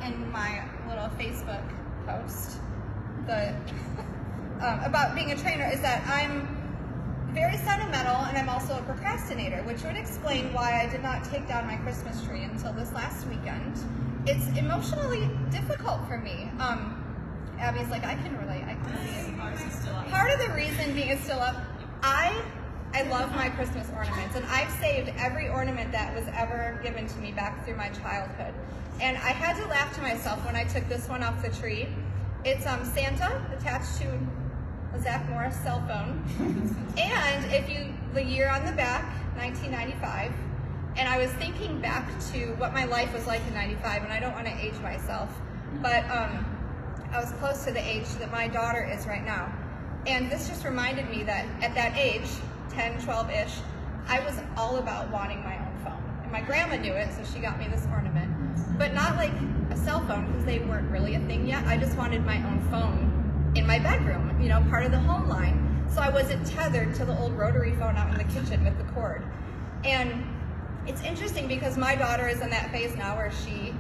in my little Facebook post about being a trainer is that I'm very sentimental and I'm also a procrastinator, which would explain why I did not take down my Christmas tree until this last weekend. It's emotionally difficult for me. Abby's like, I can relate. I can see it. Ours is still up. Part of the reason being it's still up, I love my Christmas ornaments, and I've saved every ornament that was ever given to me back through my childhood. And I had to laugh to myself when I took this one off the tree. It's Santa attached to a Zach Morris cell phone. And the year on the back, 1995. And I was thinking back to what my life was like in 95, and I don't want to age myself, but I was close to the age that my daughter is right now. And this just reminded me that at that age, 10, 12-ish, I was all about wanting my own phone. And my grandma knew it, so she got me this ornament. But not like a cell phone, because they weren't really a thing yet. I just wanted my own phone in my bedroom, you know, part of the home line. So I wasn't tethered to the old rotary phone out in the kitchen with the cord. And it's interesting because my daughter is in that phase now where she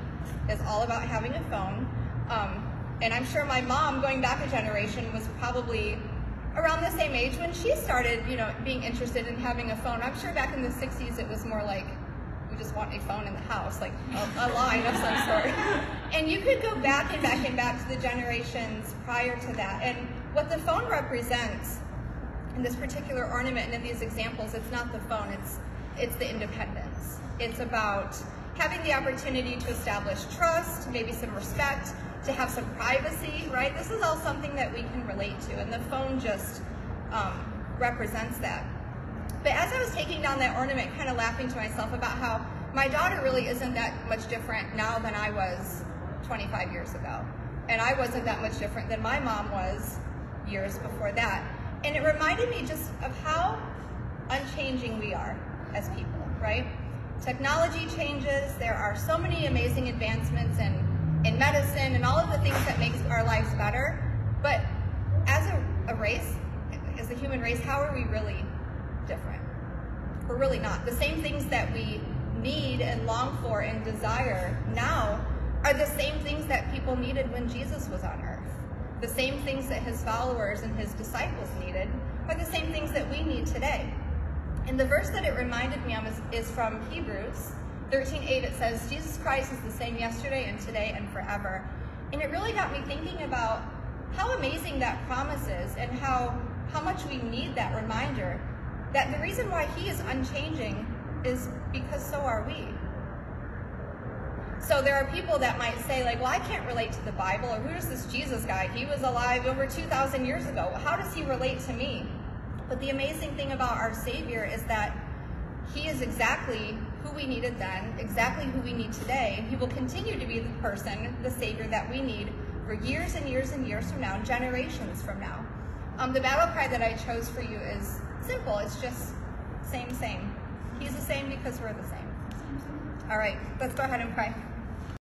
is all about having a phone. And I'm sure my mom, going back a generation, was probably around the same age when she started, you know, being interested in having a phone. I'm sure back in the 60s it was more like, we just want a phone in the house, like a line of some sort. And you could go back and back and back to the generations prior to that. And what the phone represents in this particular ornament and in these examples, it's not the phone, it's the independence. It's about having the opportunity to establish trust, maybe some respect, to have some privacy, right? This is all something that we can relate to, and the phone just represents that. But as I was taking down that ornament, kind of laughing to myself about how my daughter really isn't that much different now than I was 25 years ago. And I wasn't that much different than my mom was years before that. And it reminded me just of how unchanging we are as people, right? Technology changes, there are so many amazing advancements in medicine and all of the things that make our lives better. But as a race, as a human race, how are we really different? We're really not. The same things that we need and long for and desire now are the same things that people needed when Jesus was on earth. The same things that his followers and his disciples needed are the same things that we need today. And the verse that it reminded me of is from Hebrews 13:8. It says, Jesus Christ is the same yesterday and today and forever. And it really got me thinking about how amazing that promise is and how much we need that reminder that the reason why he is unchanging is because so are we. So there are people that might say, like, well, I can't relate to the Bible, or who is this Jesus guy? He was alive over 2,000 years ago. How does he relate to me? But the amazing thing about our Savior is that he is exactly who we needed then, exactly who we need today, and he will continue to be the person, the Savior that we need for years and years and years from now, generations from now. The battle cry that I chose for you is simple. It's just same, same. He's the same because we're the same. All right, let's go ahead and pray.